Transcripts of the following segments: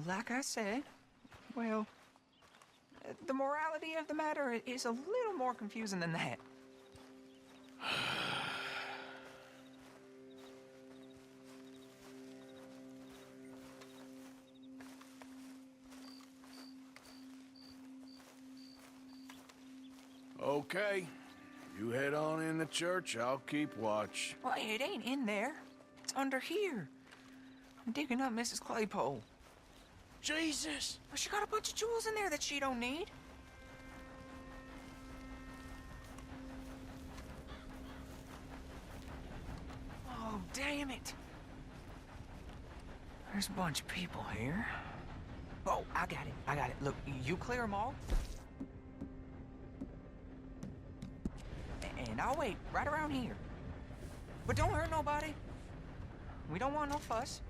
like I said, well, the morality of the matter is a little more confusing than that. Okay. You head on in the church, I'll keep watch. Well, it ain't in there. It's under here. I'm digging up Mrs. Claypole. Jesus! Well, she got a bunch of jewels in there that she don't need. Oh, damn it. There's a bunch of people here. Oh, I got it. Look, you clear them all. And I'll wait right around here. But don't hurt nobody. We don't want no fuss.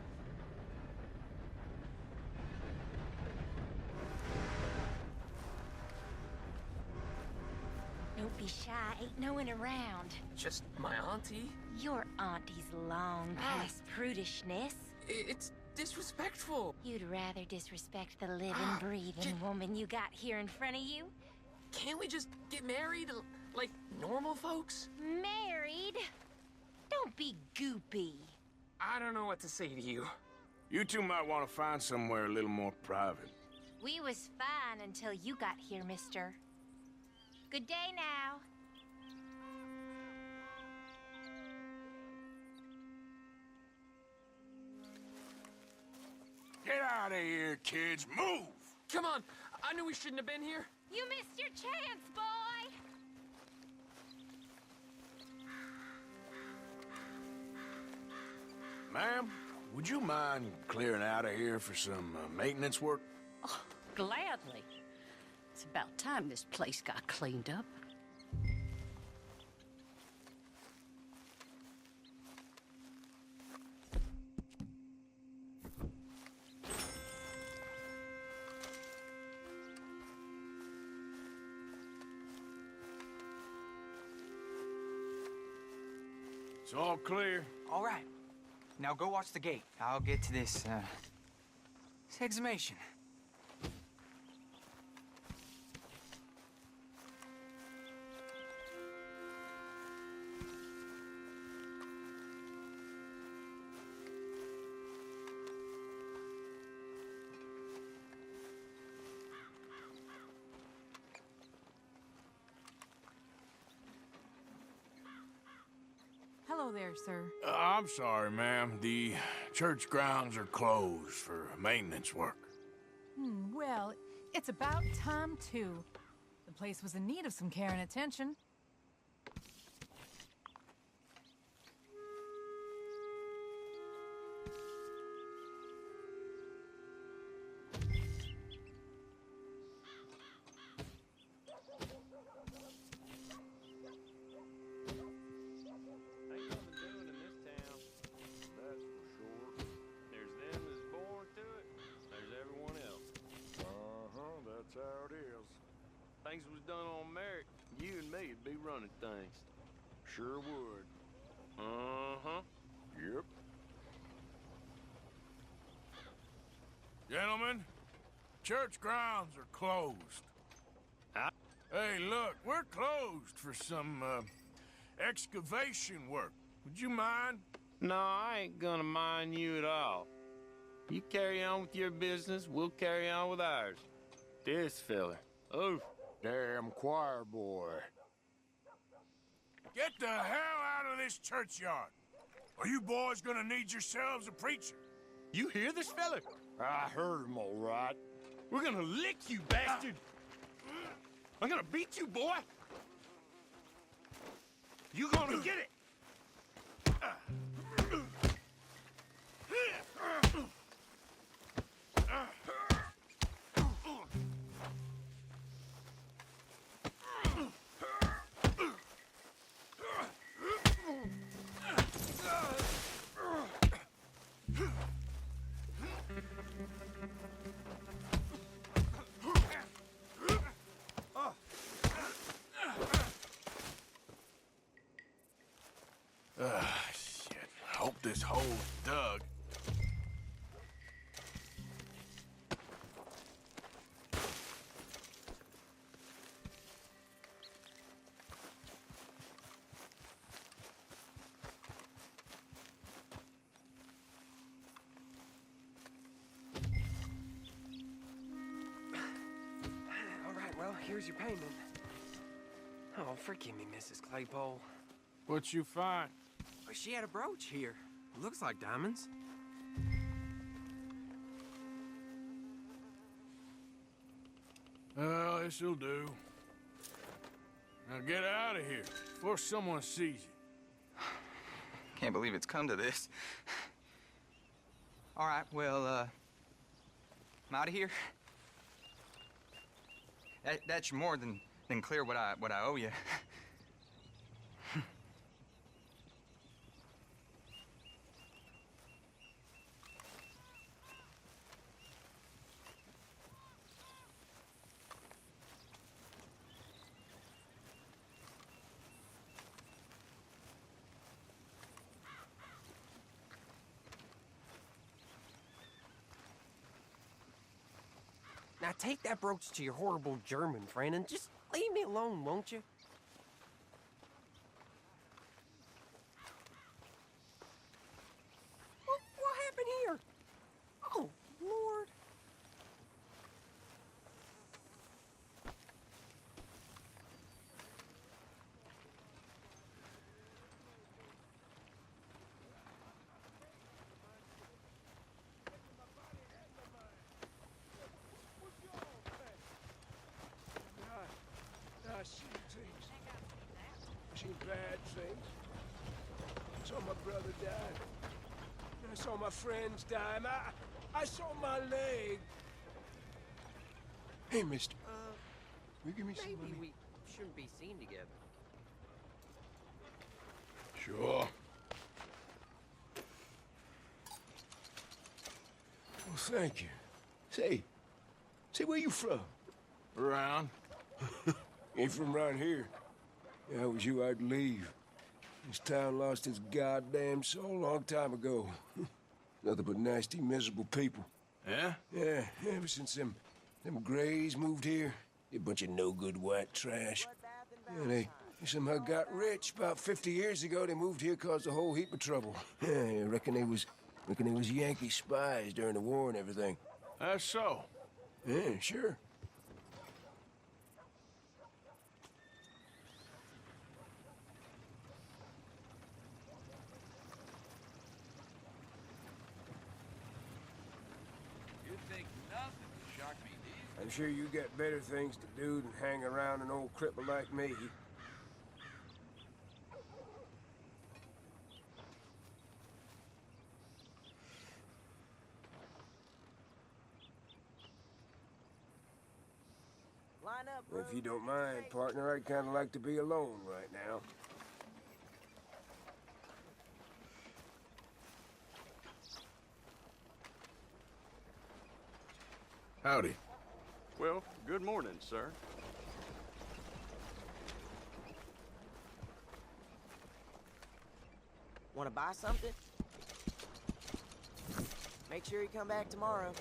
Don't be shy, ain't no one around. Just my auntie. Your auntie's long past prudishness. It's disrespectful. You'd rather disrespect the living, breathing woman you got here in front of you? Can't we just get married like normal folks? Married? Don't be goopy. I don't know what to say to you. You two might want to find somewhere a little more private. We was fine until you got here, mister. Good day now. Get out of here, kids. Move! Come on, I knew we shouldn't have been here. You missed your chance, boy! Ma'am, would you mind clearing out of here for some maintenance work? Oh, gladly. It's about time this place got cleaned up. It's all clear. All right. Now go watch the gate. I'll get to this exhumation. Hello there, sir. I'm sorry, ma'am. The church grounds are closed for maintenance work. Well, it's about time, too. The place was in need of some care and attention. How it is. Things was done on merit, you and me'd be running things. Sure would. Uh-huh. Yep. Gentlemen, church grounds are closed. Huh? Hey, look, we're closed for some, excavation work. Would you mind? No, I ain't gonna mind you at all. You carry on with your business, we'll carry on with ours. This fella. Oh, damn choir boy. Get the hell out of this churchyard. Are you boys gonna need yourselves a preacher? You hear this fella? I heard him all right. We're gonna lick you, bastard. I'm gonna beat you, boy. You gonna get it. Shit. here's your payment. Oh, forgive me, Mrs. Claypole. What you find? She had a brooch here. Looks like diamonds. Well, this'll do. Now get out of here before someone sees you. Can't believe it's come to this. All right, well, I'm out of here. That's more than clear what I owe you. Now take that brooch to your horrible German friend and just leave me alone, won't you? What happened here? Oh, Lord. I seen things. Seen bad things. I saw my brother die. I saw my friends die. And I saw my leg. Hey, mister. Will you give me some Maybe money? we shouldn't be seen together. Sure. Well, thank you. Say, where you from? Around. Ain't from around here. If I was you, I'd leave. This town lost its goddamn soul a long time ago. Nothing but nasty, miserable people. Yeah? Yeah, ever since them Grays moved here, they a bunch of no-good white trash. Yeah, they somehow got rich. About 50 years ago, they moved here, caused a whole heap of trouble. Yeah, I reckon they was Yankee spies during the war and everything. That's so. Yeah, sure. I'm sure you got better things to do than hang around an old cripple like me. Line up, If you don't mind, partner, I'd kind of like to be alone right now. Howdy. Well, good morning, sir. Want to buy something? Make sure you come back tomorrow.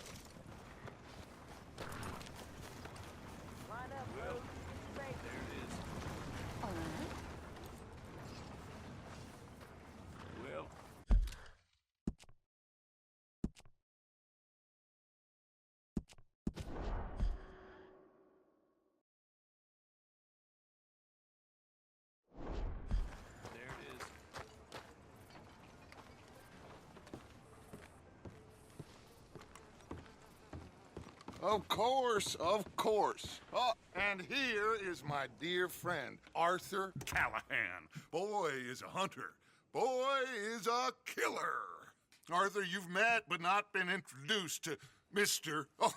Line up, bro. There it is. All right. Well. Of course, of course. Oh, and here is my dear friend, Arthur Callahan. Boy is a hunter. Boy is a killer. Arthur, you've met but not been introduced to Mr. Oh,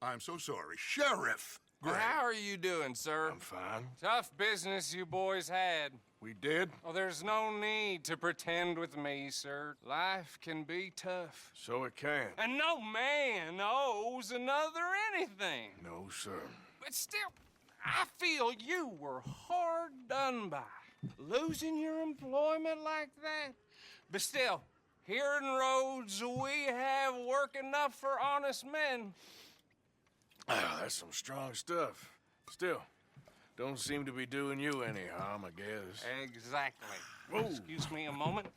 I'm so sorry, Sheriff Gray. How are you doing, sir? I'm fine. Tough business you boys had. We did? Oh, there's no need to pretend with me, sir. Life can be tough. So it can. And no man owes another anything. No, sir. But still, I feel you were hard done by. Losing your employment like that. But still, here in Rhodes, we have work enough for honest men. Ah, that's some strong stuff. Still, don't seem to be doing you any harm, I guess. Exactly. Whoa. Excuse me a moment.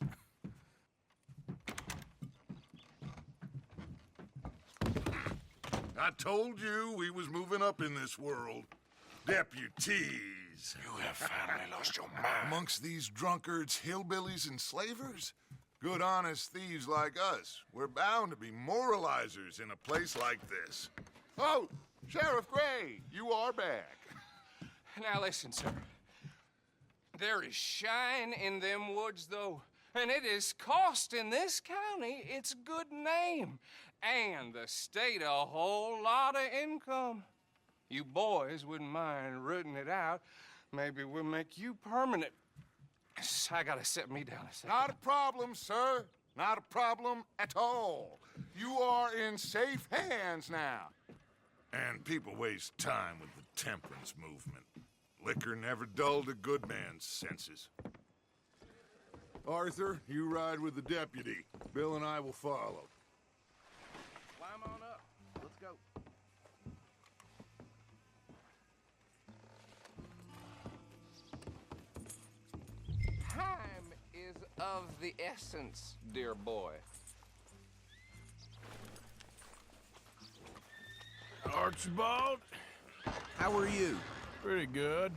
I told you we was moving up in this world. Deputies. You have finally lost your mind. Amongst these drunkards, hillbillies, and slavers? Good, honest thieves like us. We're bound to be moralizers in a place like this. Oh, Sheriff Gray, you are back. Now listen, sir. There is shine in them woods, though, and it is costing this county its good name and the state a whole lot of income. You boys wouldn't mind rooting it out. Maybe we'll make you permanent. I gotta sit me down a second. Not a problem, sir. Not a problem at all. You are in safe hands now. And people waste time with the temperance movement. Liquor never dulled a good man's senses. Arthur, you ride with the deputy. Bill and I will follow. Climb on up. Let's go. Time is of the essence, dear boy. Archibald? How are you? Pretty good.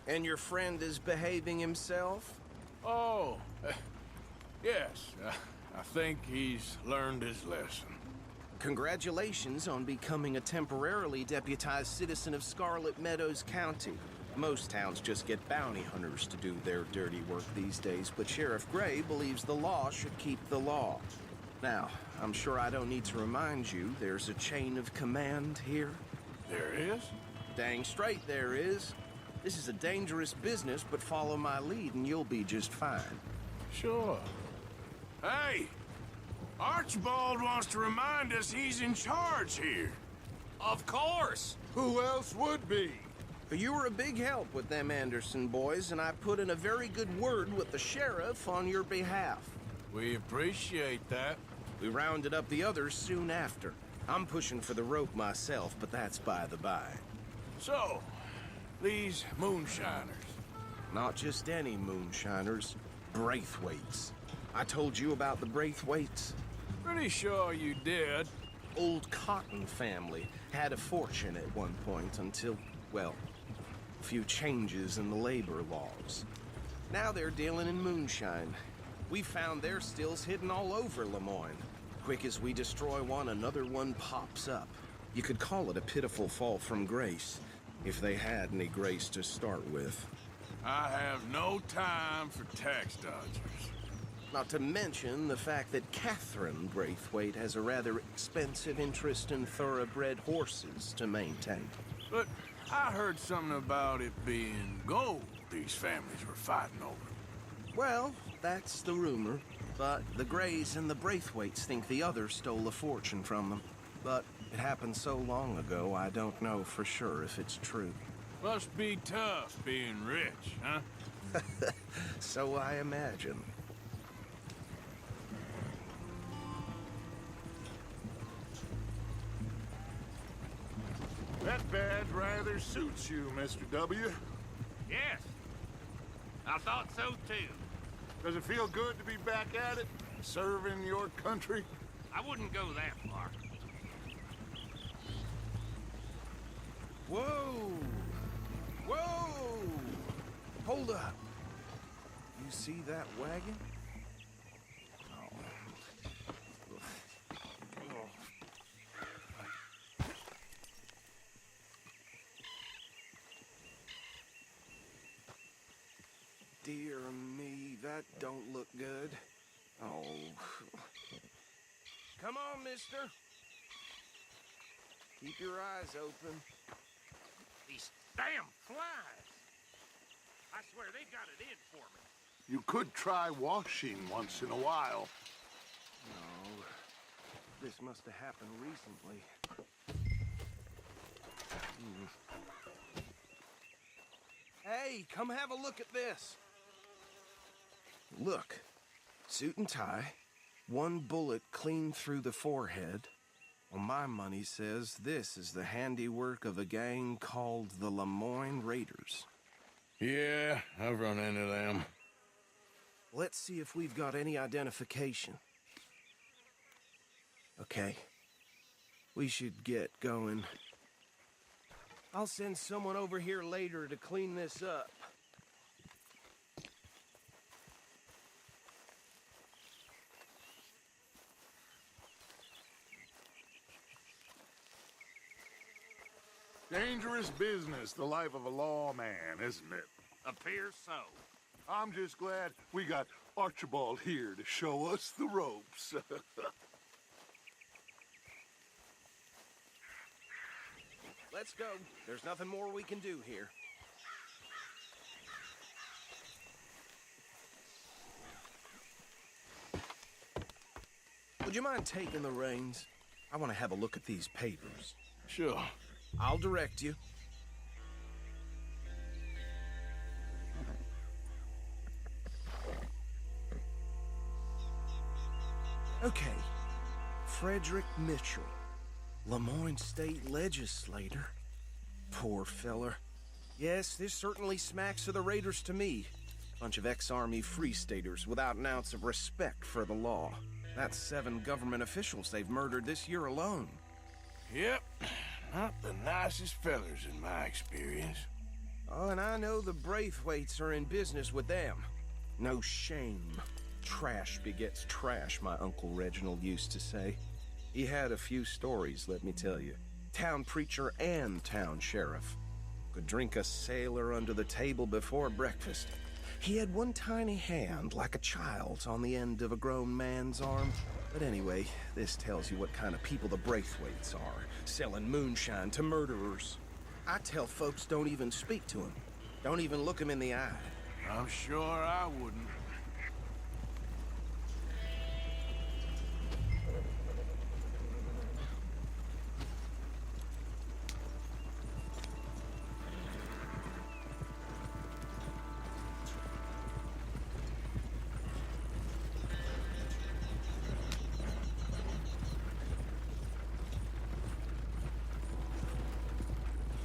And your friend is behaving himself? Oh, yes. I think he's learned his lesson. Congratulations on becoming a temporarily deputized citizen of Scarlet Meadows County. Most towns just get bounty hunters to do their dirty work these days, but Sheriff Gray believes the law should keep the law. Now, I'm sure I don't need to remind you there's a chain of command here. There is? Dang straight there is. This is a dangerous business, but follow my lead and you'll be just fine. Sure. Hey! Archibald wants to remind us he's in charge here. Of course! Who else would be? You were a big help with them Anderson boys, and I put in a very good word with the sheriff on your behalf. We appreciate that. We rounded up the others soon after. I'm pushing for the rope myself, but that's by the by. So, these moonshiners. Not just any moonshiners, Braithwaites. I told you about the Braithwaites? Pretty sure you did. Old Cotton family had a fortune at one point until, well, a few changes in the labor laws. Now they're dealing in moonshine. We found their stills hidden all over Lemoyne. Quick as we destroy one, another one pops up. You could call it a pitiful fall from grace, if they had any grace to start with. I have no time for tax dodgers. Not to mention the fact that Catherine Braithwaite has a rather expensive interest in thoroughbred horses to maintain. But I heard something about it being gold these families were fighting over. Well, that's the rumor. But the Grays and the Braithwaites think the others stole a fortune from them. But it happened so long ago, I don't know for sure if it's true. Must be tough being rich, huh? So I imagine. That badge rather suits you, Mr. W. Yes. I thought so, too. Does it feel good to be back at it? Serving your country? I wouldn't go that far. Whoa! Whoa! Hold up. You see that wagon? Dear me, that don't look good. Oh. Come on, mister. Keep your eyes open. These damn flies. I swear they got it in for me. You could try washing once in a while. No. This must have happened recently. Hey, come have a look at this. Look, suit and tie, one bullet clean through the forehead. Well, my money says this is the handiwork of a gang called the Lemoyne Raiders. Yeah, I've run into them. Let's see if we've got any identification. Okay, we should get going. I'll send someone over here later to clean this up. Dangerous business, the life of a lawman, isn't it? Appears so. I'm just glad we got Archibald here to show us the ropes. Let's go. There's nothing more we can do here. Would you mind taking the reins? I want to have a look at these papers. Sure. I'll direct you. Okay. Frederick Mitchell, Lemoyne State Legislator. Poor feller. Yes, this certainly smacks of the Raiders to me. Bunch of ex-Army Free Staters without an ounce of respect for the law. That's 7 government officials they've murdered this year alone. Yep. Not the nicest fellers in my experience. Oh, and I know the Braithwaites are in business with them. No shame. Trash begets trash, my Uncle Reginald used to say. He had a few stories, let me tell you. Town preacher and town sheriff. Could drink a sailor under the table before breakfast. He had one tiny hand, like a child's, on the end of a grown man's arm. But anyway, this tells you what kind of people the Braithwaites are, selling moonshine to murderers. I tell folks don't even speak to him. Don't even look him in the eye. I'm sure I wouldn't.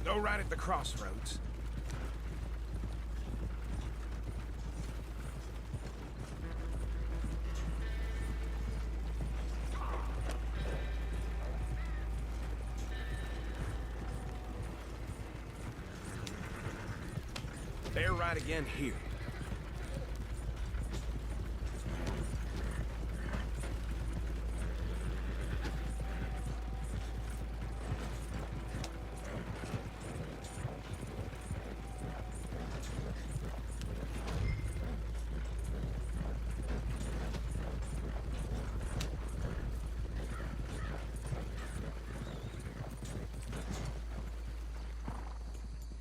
Go right at the crossroads. They're right again here.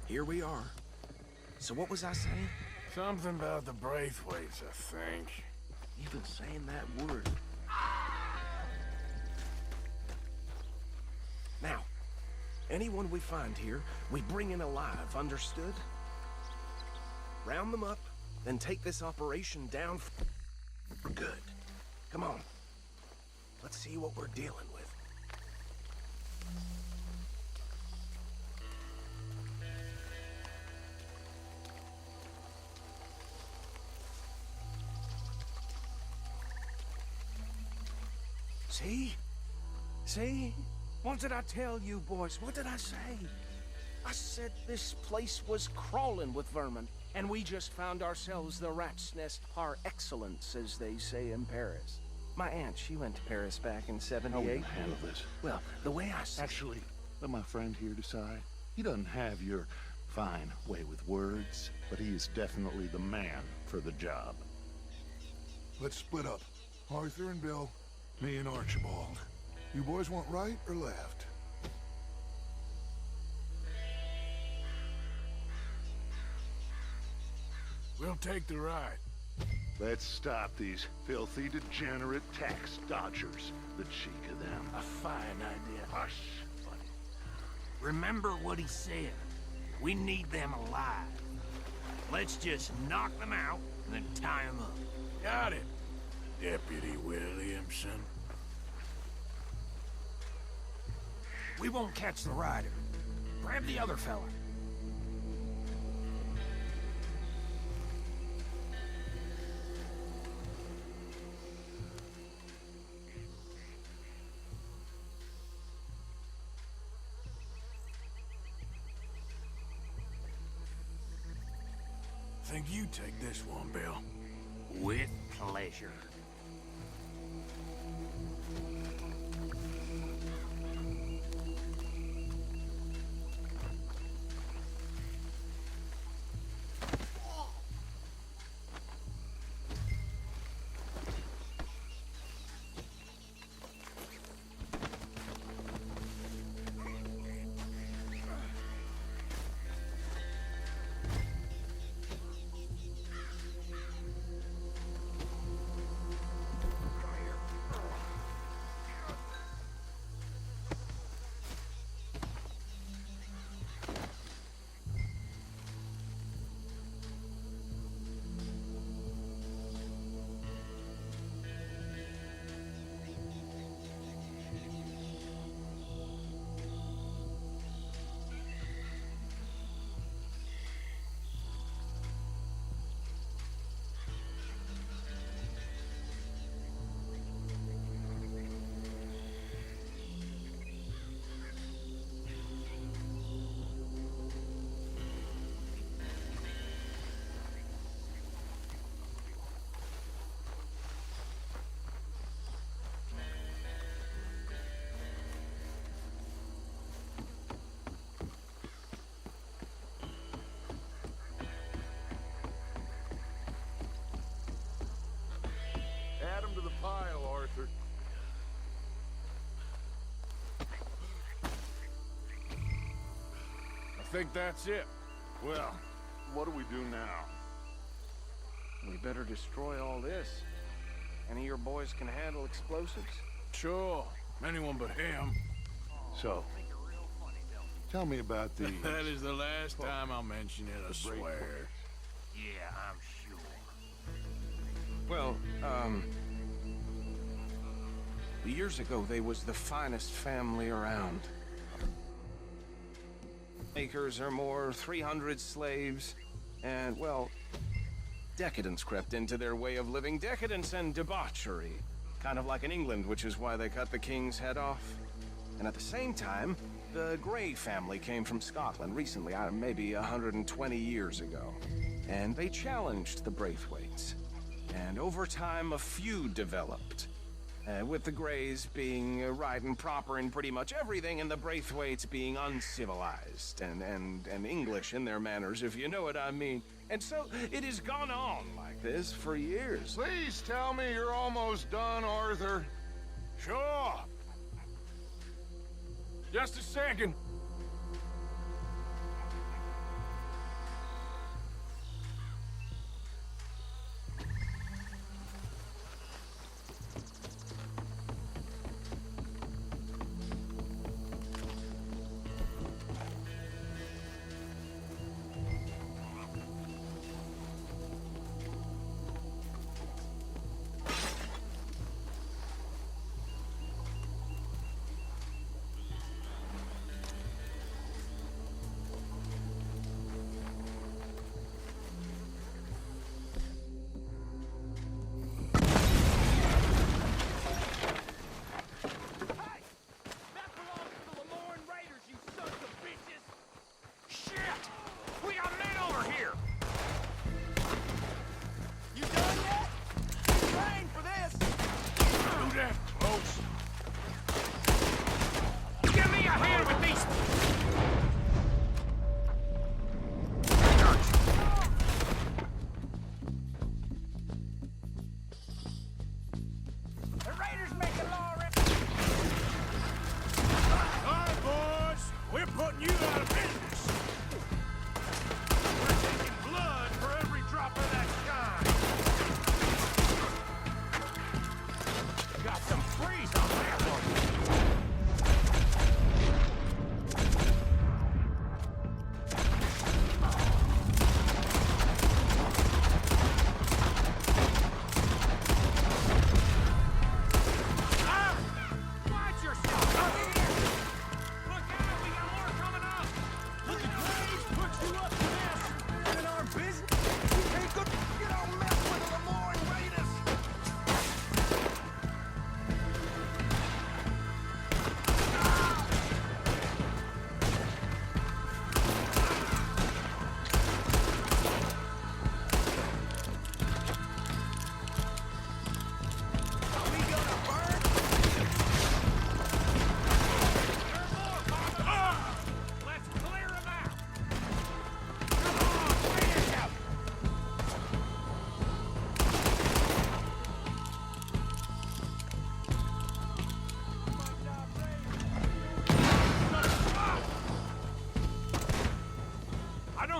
Here we are. So what was I saying? Something about the Braithwaites, I think. You've been saying that word. Now, anyone we find here, we bring in alive, understood? Round them up, then take this operation down for good. Come on. Let's see what we're dealing with. See? See? What did I tell you, boys? What did I say? I said this place was crawling with vermin, and we just found ourselves the rat's nest par excellence, as they say in Paris. My aunt, she went to Paris back in '78. How are we gonna handle this? Well, the way I see Actually, let my friend here decide. He doesn't have your fine way with words, but he is definitely the man for the job. Let's split up. Arthur and Bill, me and Archibald. You boys want right or left? We'll take the ride. Let's stop these filthy, degenerate tax dodgers. The cheek of them. A fine idea. Hush, buddy. Remember what he said. We need them alive. Let's just knock them out and then tie them up. Got it, Deputy Williamson. We won't catch the rider. Grab the other fella. think you take this one, Bill? With pleasure. Add 'em to the pile, Arthur. I think that's it. Well, what do we do now? We better destroy all this. Any of your boys can handle explosives? Sure. Anyone but him. So, tell me about the... That is the last time I'll mention it, I swear. Yeah, I'm sure. Well, years ago, they was the finest family around. Acres or more, 300 slaves, and, well, decadence crept into their way of living. Decadence and debauchery. Kind of like in England, which is why they cut the king's head off. And at the same time, the Grey family came from Scotland recently, maybe 120 years ago. And they challenged the Braithwaites. And over time, a feud developed. With the Greys being right and proper in pretty much everything, and the Braithwaites being uncivilized and English in their manners, if you know what I mean. And so it has gone on like this for years. Please tell me you're almost done, Arthur. Sure. Just a second.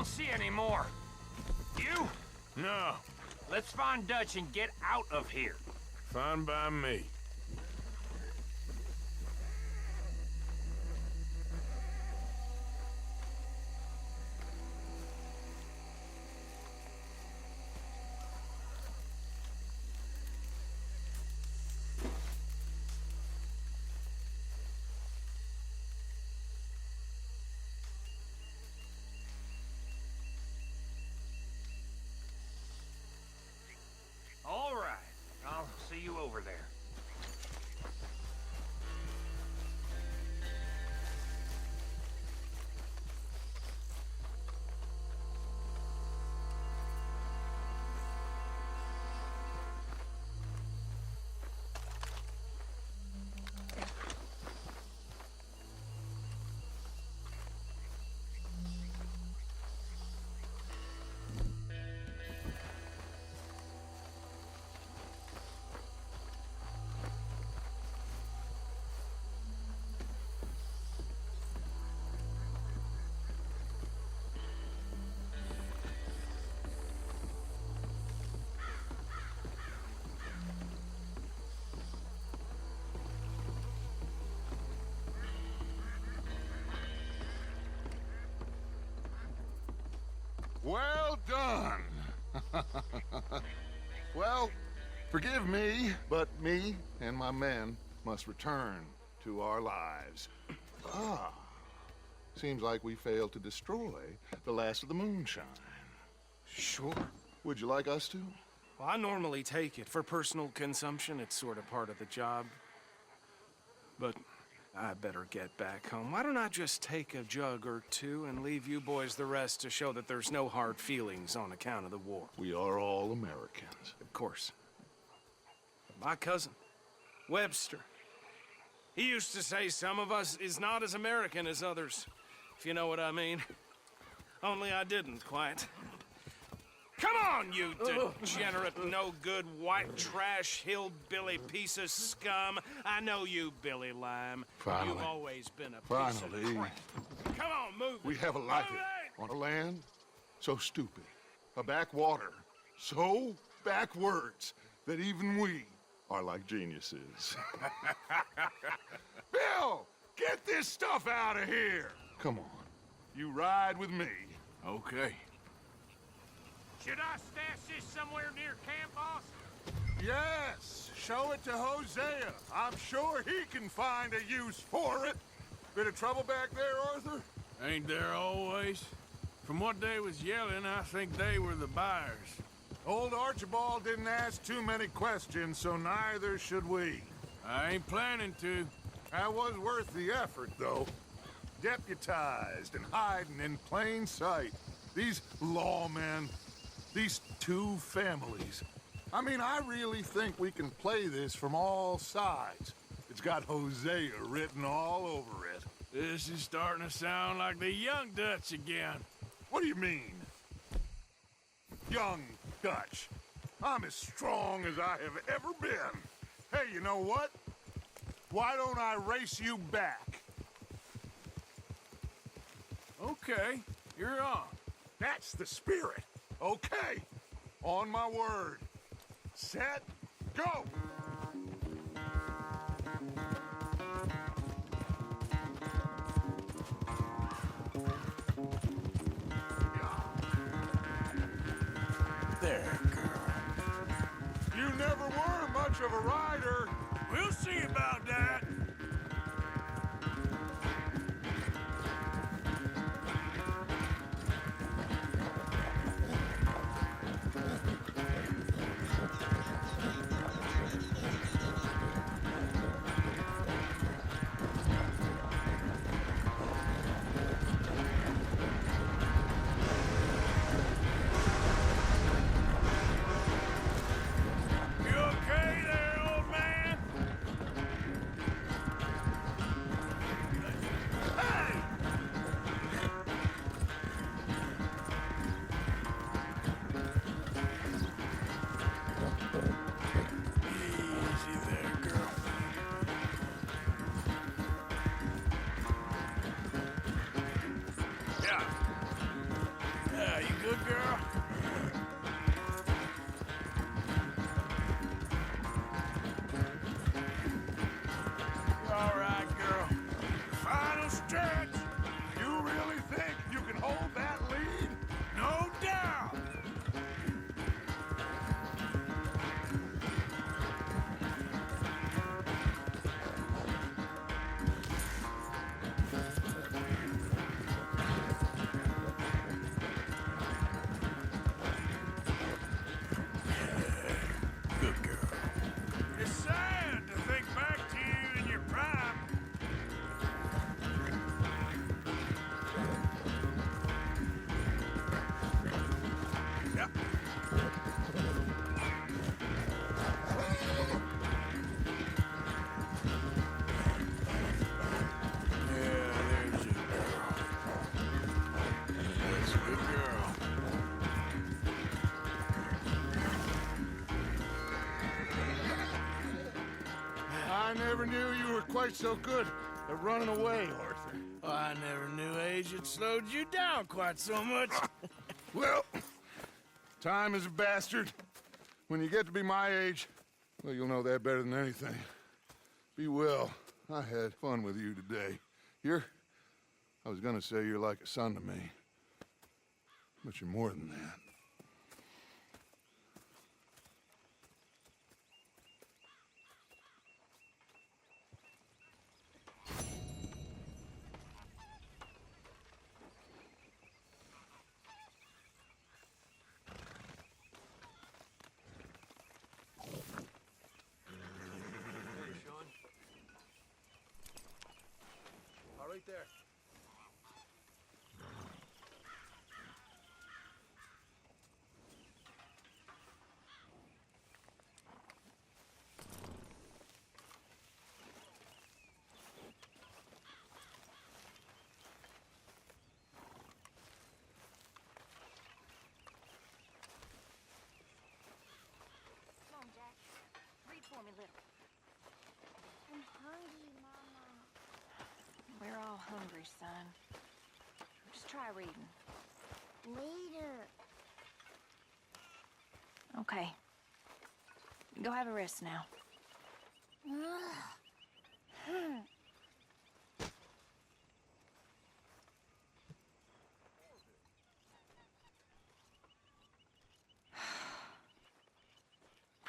don't see any more. You? No. Let's find Dutch and get out of here. Fine by me. All right. I'll see you over there. Well done. Well, forgive me, but me and my men must return to our lives. Ah, seems like we failed to destroy the last of the moonshine. Sure. Would you like us to? Well, I normally take it for personal consumption. It's sort of part of the job. But I better get back home. Why don't I just take a jug or two and leave you boys the rest to show that there's no hard feelings on account of the war? We are all Americans. Of course. My cousin, Webster, he used to say some of us is not as American as others, if you know what I mean. Only I didn't quite. Come on, you degenerate, no-good, white trash, hillbilly piece of scum. I know you, Billy Lime. Finally. You've always been a piece Finally. of crap. Come on, move We it. have a life Move it! on a land so stupid, a backwater so backwards that even we are like geniuses. Bill, get this stuff out of here. Come on, you ride with me. Okay. Should I stash this somewhere near camp, boss? Yes, show it to Hosea. I'm sure he can find a use for it. Bit of trouble back there, Arthur? Ain't there always? From what they was yelling, I think they were the buyers. Old Archibald didn't ask too many questions, so neither should we. I ain't planning to. That was worth the effort, though. Deputized and hiding in plain sight. These lawmen, these two families. I mean, I really think we can play this from all sides. It's got Hosea written all over it. This is starting to sound like the young Dutch again. What do you mean? Young Dutch. I'm as strong as I have ever been. Hey, you know what? Why don't I race you back? Okay, you're on. That's the spirit. Okay. On my word. Set, go! There, girl. You never were much of a rider. We'll see about that. You okay there, old man? Hey! Easy there, girl. Yeah. never knew you were quite so good at running away, Arthur. I never knew age had slowed you down quite so much. Well, time is a bastard. When you get to be my age, well, you'll know that better than anything. Be well. I had fun with you today. I was gonna say you're like a son to me, but you're more than that. Right there. Come on, Jack. Read for me, little. I'm hungry, Mama. We're all hungry, son. Just try reading. Later. Okay. Go have a rest now. We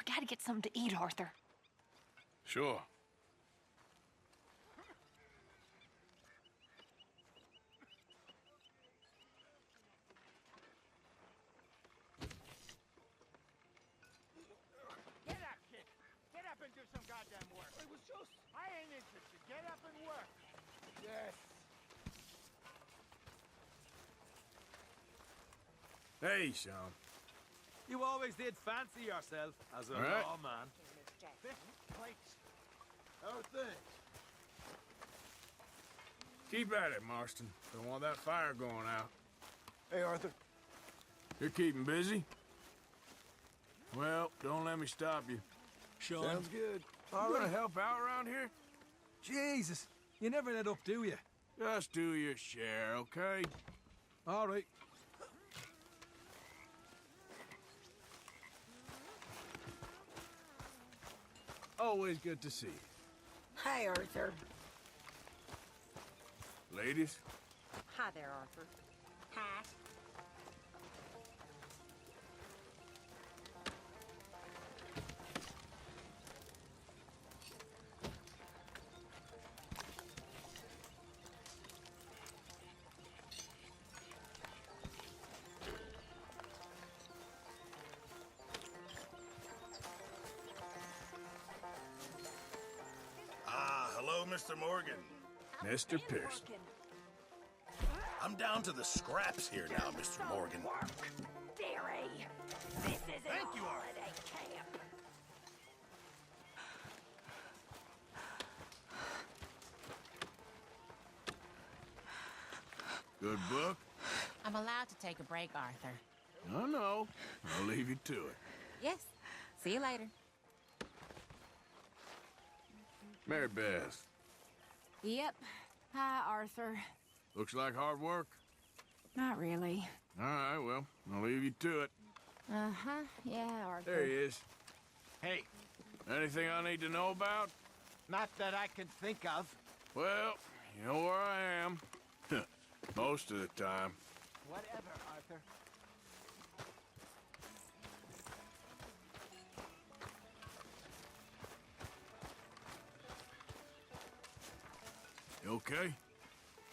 gotta get something to eat, Arthur. Sure. Do some goddamn work. It was just... I ain't interested. Get up and work. Yes. Hey, Sean. You always did fancy yourself as a right. lawman. How are things? Keep at it, Marston. Don't want that fire going out. Hey, Arthur. You're keeping busy? Well, don't let me stop you. Sean. Sounds good. You gonna help out around here? Jesus. You never let up, do you? Just do your share, okay? All right. Always good to see you. Hi, Arthur. Ladies? Hi there, Arthur. Hi. Hello, Mr. Morgan. Mr. Pearson. I'm down to the scraps here now, Mr. Morgan. Theory. This is Thank you, holiday camp. Good book? I'm allowed to take a break, Arthur. No. I'll leave you to it. Yes. See you later. Mary Beth. Yep. Hi, Arthur. Looks like hard work. Not really. All right, well, I'll leave you to it. Uh-huh. Yeah, Arthur. There he is. Hey. Anything I need to know about? Not that I can think of. Well, you know where I am. Most of the time. Whatever, Arthur. You okay?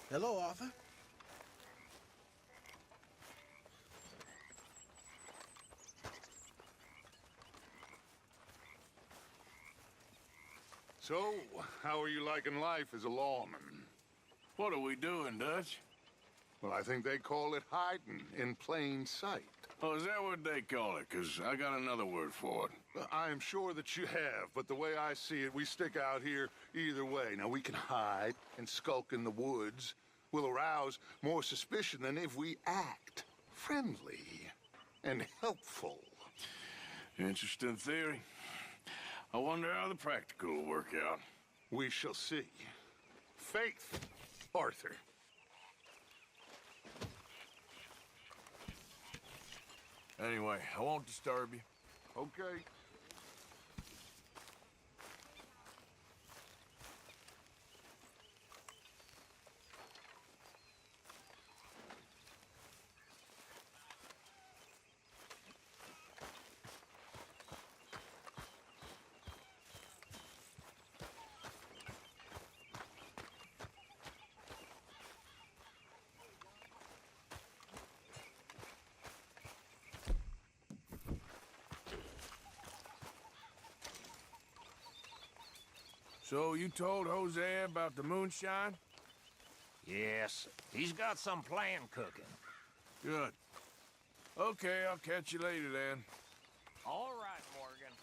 Hello, Arthur. So, how are you liking life as a lawman? What are we doing, Dutch? Well, I think they call it hiding in plain sight. Oh, is that what they call it? 'Cause I got another word for it. I am sure that you have, but the way I see it, we stick out here either way. Now, we can hide and skulk in the woods. We'll arouse more suspicion than if we act friendly and helpful. Interesting theory. I wonder how the practical will work out. We shall see. Faith, Arthur. Anyway, I won't disturb you. Okay. So you told Hosea about the moonshine? Yes, he's got some plan cooking. Good. Okay, I'll catch you later then. All right, Morgan.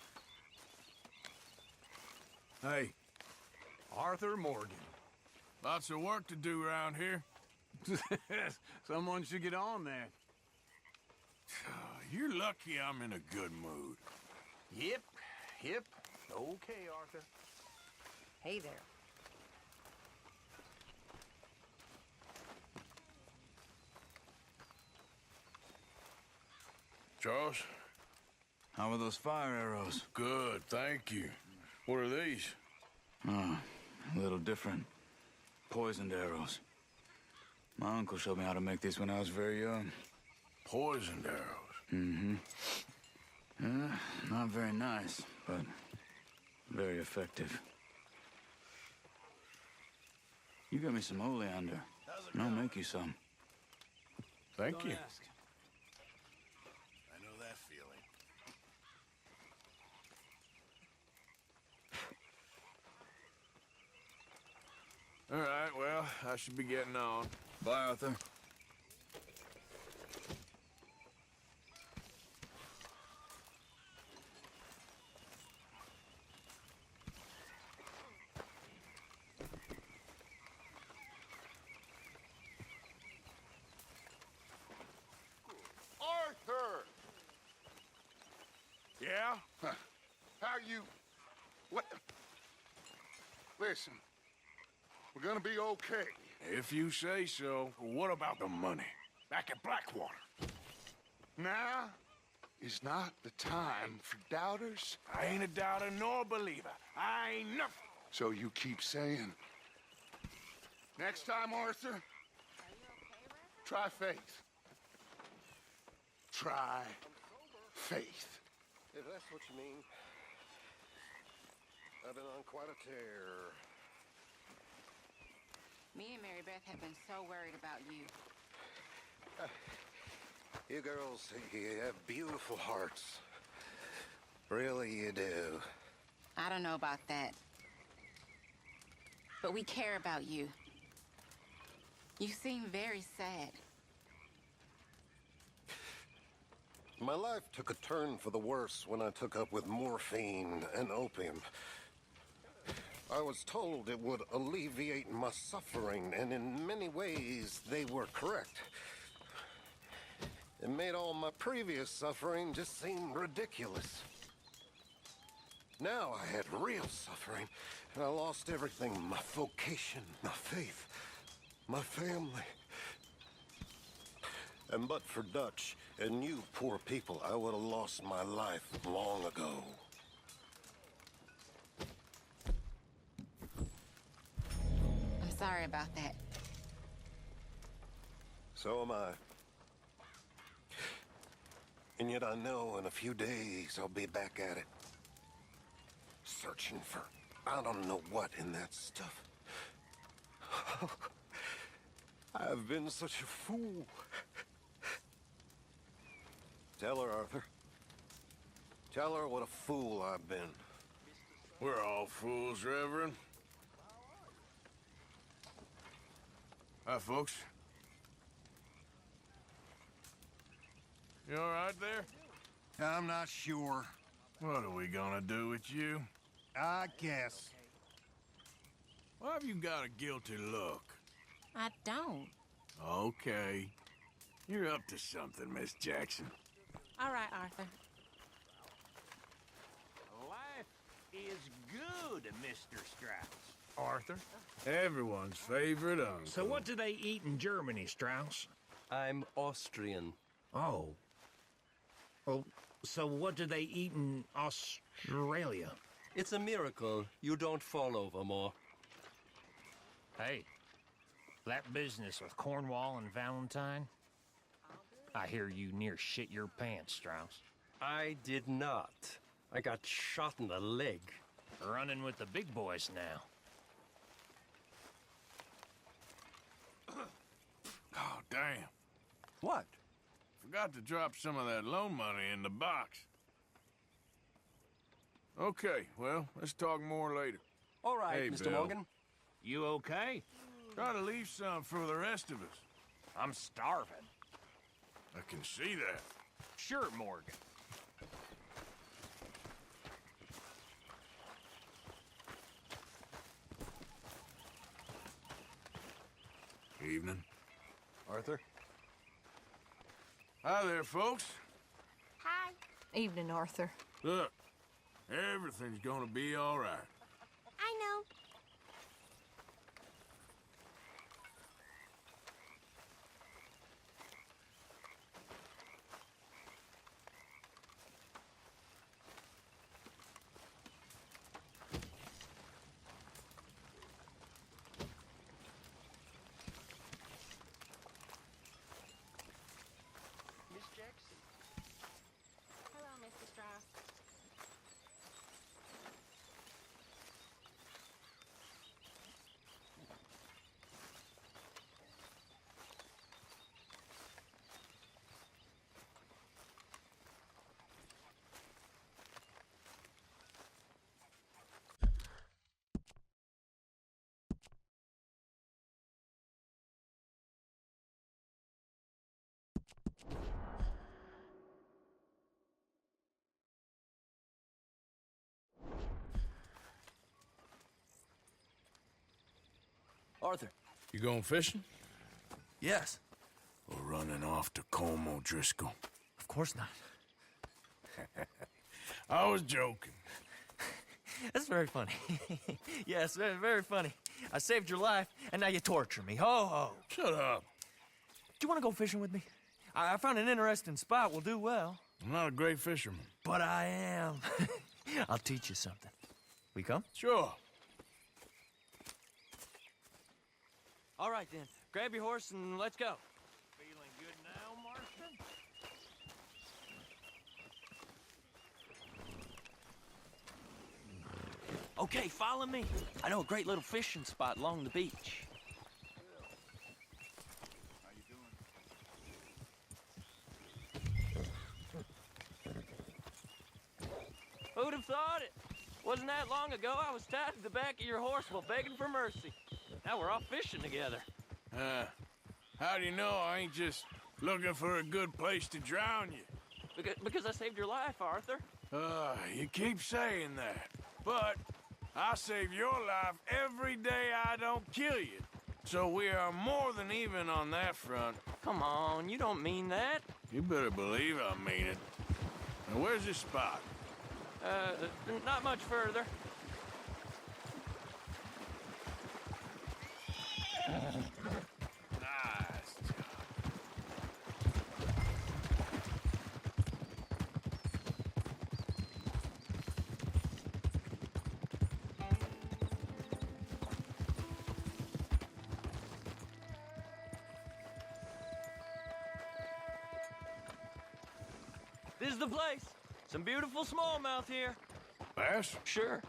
Hey. Arthur Morgan. Lots of work to do around here. Someone should get on that. You're lucky I'm in a good mood. Yep. Okay, Arthur. Hey there. Charles? How are those fire arrows? Good, thank you. What are these? Oh, a little different. Poisoned arrows. My uncle showed me how to make these when I was very young. Poisoned arrows? Mm-hmm. Not very nice, but very effective. You got me some oleander. I'll make you some. Thank you. I know that feeling. All right, well, I should be getting on. Bye, Arthur. Arthur! Yeah? How you... What... Listen, we're gonna be okay. If you say so. What about the money? Back at Blackwater. Now is not the time for doubters. I ain't a doubter nor a believer. I ain't nothing. So you keep saying. Next time, Arthur, try faith. Try faith. If that's what you mean. I've been on quite a tear. Me and Mary Beth have been so worried about you. You girls, you have beautiful hearts. Really, you do. I don't know about that. But we care about you. You seem very sad. My life took a turn for the worse when I took up with morphine and opium. I was told it would alleviate my suffering, and in many ways, they were correct. It made all my previous suffering just seem ridiculous. Now I had real suffering, and I lost everything. My vocation, my faith, my family. And but for Dutch and you poor people, I would have lost my life long ago. I'm sorry about that. So am I. And yet I know in a few days I'll be back at it. Searching for I don't know what in that stuff. I've been such a fool. Tell her, Arthur. Tell her what a fool I've been. We're all fools, Reverend. Hi, folks. You all right there? I'm not sure. What are we gonna do with you? I guess. Why have you got a guilty look? I don't. Okay. You're up to something, Miss Jackson. All right, Arthur. Life is good, Mr. Strauss. Arthur. Everyone's favorite uncle. So what do they eat in Germany, Strauss? I'm Austrian. Oh. Oh, so what do they eat in Australia? It's a miracle you don't fall over more. Hey, that business with Cornwall and Valentine? I hear you near shit your pants, Strauss. I did not. I got shot in the leg. Running with the big boys now. Oh, damn. What? Forgot to drop some of that loan money in the box. Okay, well, let's talk more later. All right, Hey, Mr. Bill. Morgan. You okay? Try to leave some for the rest of us. I'm starving. I can see that. Sure, Morgan. Evening. Arthur? Hi there, folks. Hi. Evening, Arthur. Look, everything's gonna be all right. I know. Miss Jackson. Hello, Mr. Strauss. Arthur. You going fishing? Yes. Or running off to Colm O'Driscoll? Of course not. I was joking. That's very funny. Yes, very, very funny. I saved your life, and now you torture me. Ho, ho. Shut up. Do you want to go fishing with me? I found an interesting spot. We'll do well. I'm not a great fisherman. But I am. I'll teach you something. We come? Sure. All right, then. Grab your horse and let's go. Feeling good now, Marston? Okay, follow me. I know a great little fishing spot along the beach. Who'd have thought it? Wasn't that long ago I was tied to the back of your horse while begging for mercy. Now we're off fishing together. How do you know I ain't just looking for a good place to drown you? Because I saved your life, Arthur. You keep saying that. But I save your life every day I don't kill you. So we are more than even on that front. Come on, you don't mean that. You better believe I mean it. Now, where's this spot? Not much further. Nice job. This is the place. Some beautiful smallmouth here. Bass? Sure.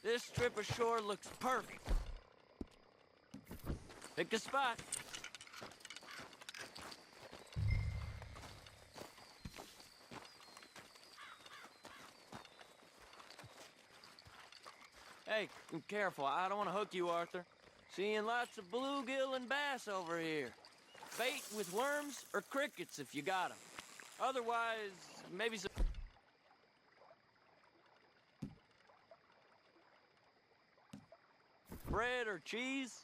This strip of shore looks perfect. Pick a spot. Hey, careful. I don't want to hook you, Arthur. Seeing lots of bluegill and bass over here. Bait with worms or crickets if you got them. Otherwise, maybe some... bread or cheese.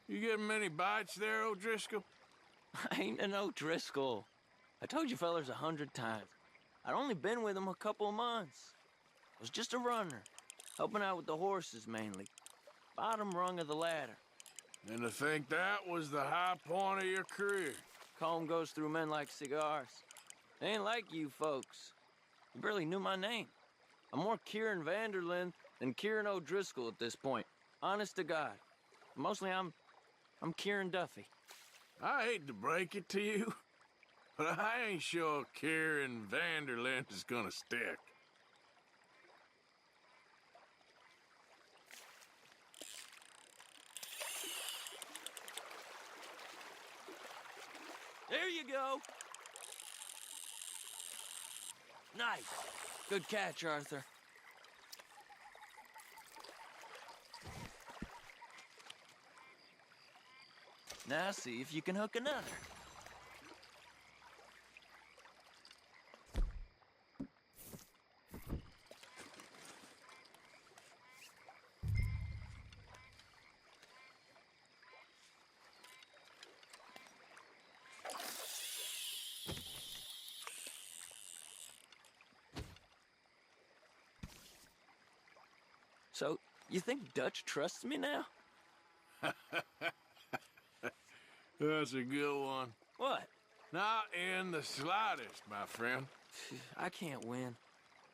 You getting many bites there, O'Driscoll? I ain't an O'Driscoll. I told you fellers 100 times. I'd only been with him a couple of months. I was just a runner, helping out with the horses mainly. Bottom rung of the ladder. And to think that was the high point of your career. Comb goes through men like cigars. They ain't like you folks. You barely knew my name. I'm more Kieran Vanderlyn than Kieran O'Driscoll at this point. Honest to God. Mostly I'm Kieran Duffy. I hate to break it to you, but I ain't sure Kieran Vanderlyn is gonna stick. There you go. Nice. Good catch, Arthur. Now see if you can hook another. So, you think Dutch trusts me now? That's a good one. What? Not in the slightest, my friend. I can't win.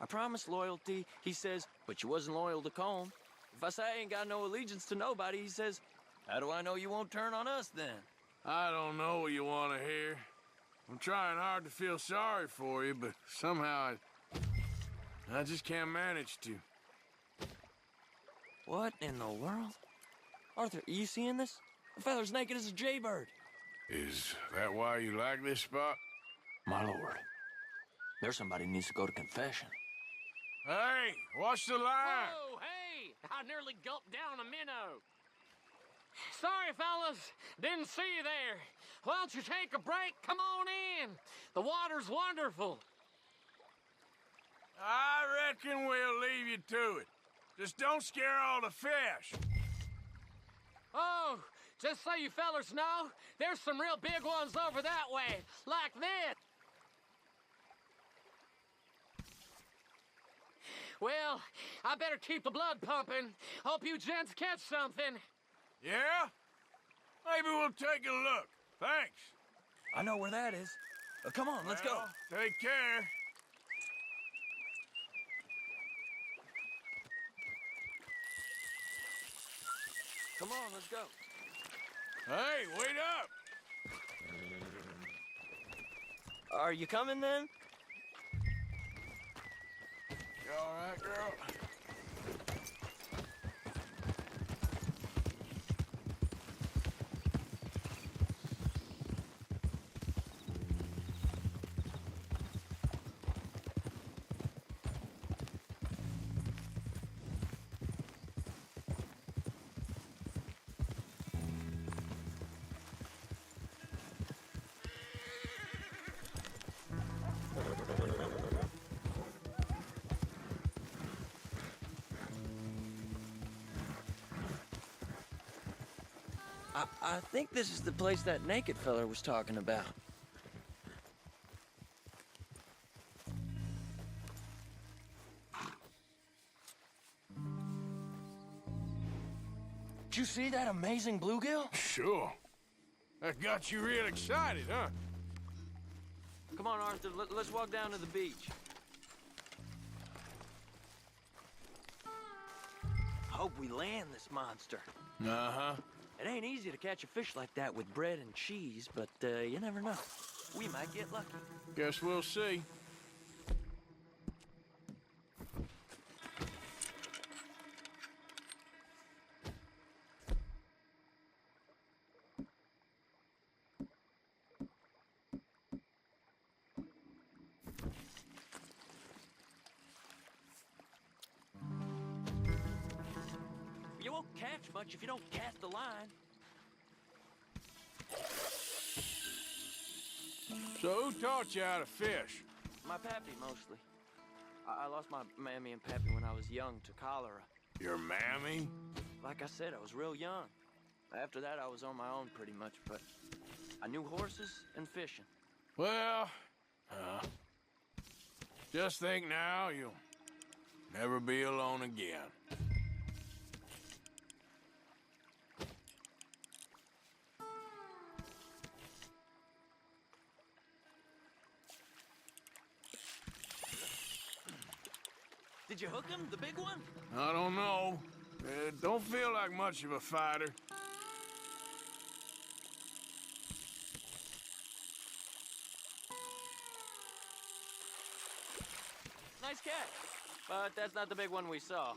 I promised loyalty, he says, but you wasn't loyal to Colm. If I say I ain't got no allegiance to nobody, he says, how do I know you won't turn on us then? I don't know what you want to hear. I'm trying hard to feel sorry for you, but somehow I just can't manage to. What in the world? Arthur, are you seeing this? The fella's naked as a jaybird. Is that why you like this spot? My lord. There's somebody who needs to go to confession. Hey, watch the line! Whoa, hey! I nearly gulped down a minnow. Sorry, fellas. Didn't see you there. Why don't you take a break? Come on in. The water's wonderful. I reckon we'll leave you to it. Just don't scare all the fish. Oh, just so you fellers know, there's some real big ones over that way, like this. Well, I better keep the blood pumping. Hope you gents catch something. Yeah? Maybe we'll take a look. Thanks. I know where that is. Come on, let's go. Take care. Come on, let's go. Hey, wait up! Are you coming then? You all right, girl? I think this is the place that naked fella was talking about. Did you see that amazing bluegill? Sure. That got you real excited, huh? Come on, Arthur, let's walk down to the beach. Hope we land this monster. Uh-huh. It ain't easy to catch a fish like that with bread and cheese, but you never know. We might get lucky. Guess we'll see. You won't catch much if you don't cast the line. So who taught you how to fish? My pappy, mostly. I lost my mammy and pappy when I was young to cholera. Your mammy? Like I said, I was real young. After that, I was on my own pretty much, but I knew horses and fishing. Well, just think now you'll never be alone again. Did you hook him, the big one? I don't know. Don't feel like much of a fighter. Nice catch. But that's not the big one we saw.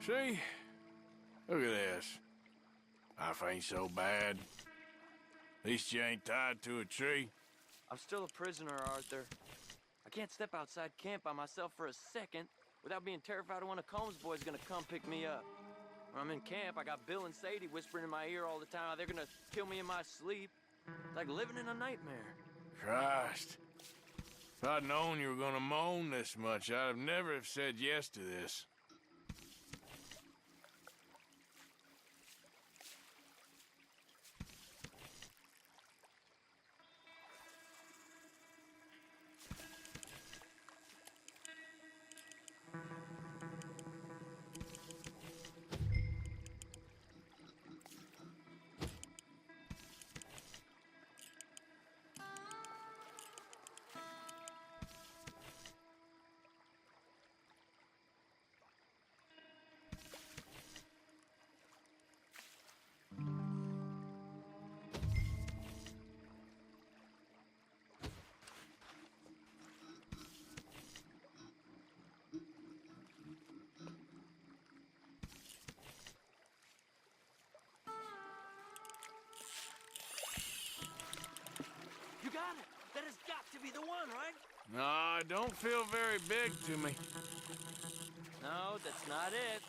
See? Look at this. Life ain't so bad. At least you ain't tied to a tree. I'm still a prisoner, Arthur. I can't step outside camp by myself for a second without being terrified of one of Combs' boys gonna come pick me up. When I'm in camp, I got Bill and Sadie whispering in my ear all the time how they're gonna kill me in my sleep. It's like living in a nightmare. Christ. If I'd known you were gonna moan this much, I'd have never have said yes to this. You got it! That has got to be the one, right? No, it don't feel very big to me. No, that's not it.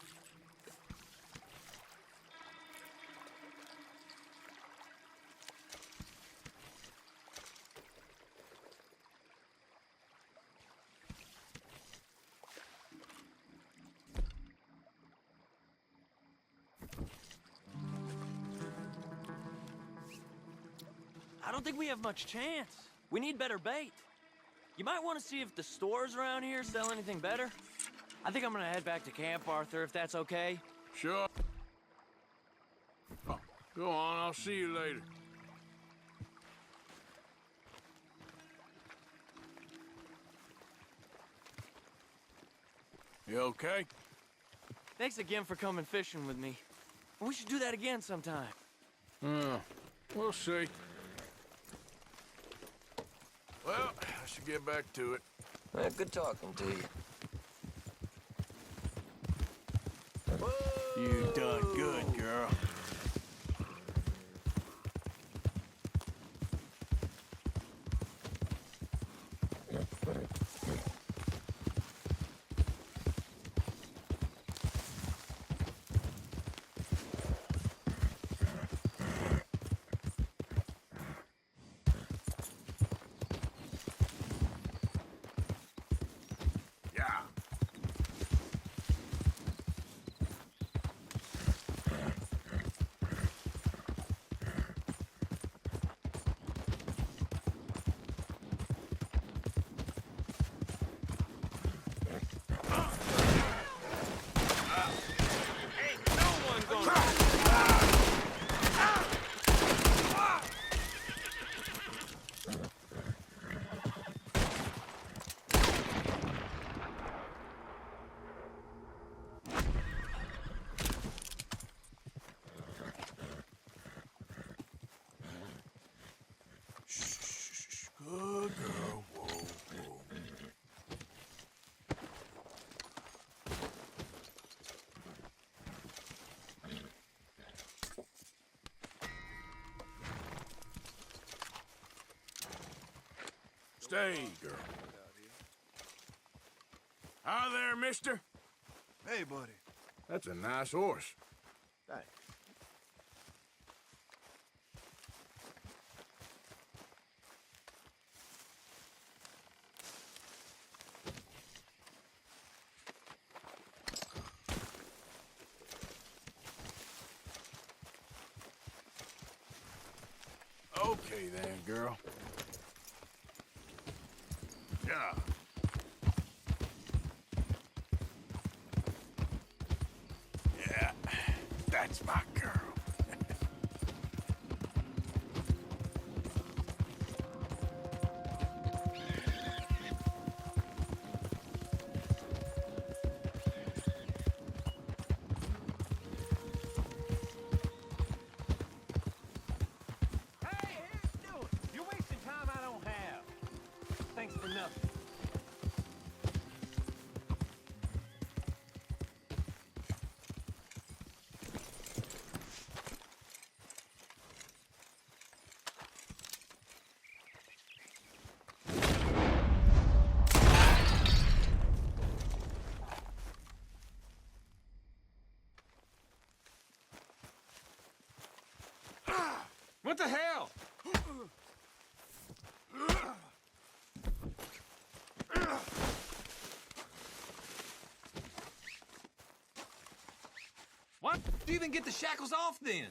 I don't think we have much chance. We need better bait. You might want to see if the stores around here sell anything better. I think I'm gonna head back to camp, Arthur, if that's okay. Sure. Oh, go on, I'll see you later. You okay? Thanks again for coming fishing with me. We should do that again sometime. We'll see. Well, I should get back to it. Good talking to you. You done good, girl. Stay, girl. Hi there, mister. Hey, buddy. That's a nice horse. Thanks. Okay then, girl. Yeah. Yeah, that's my girl. You're wasting time I don't have. Thanks for nothing. What the hell? What? Do you even get the shackles off then?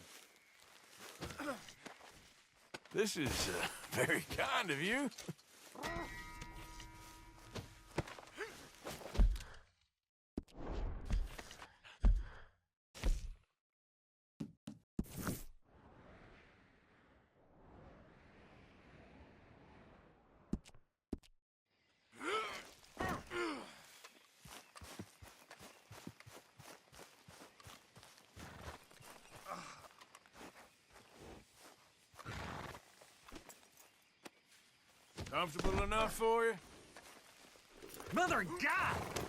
This is very kind of you. Comfortable enough for you? Mother of God!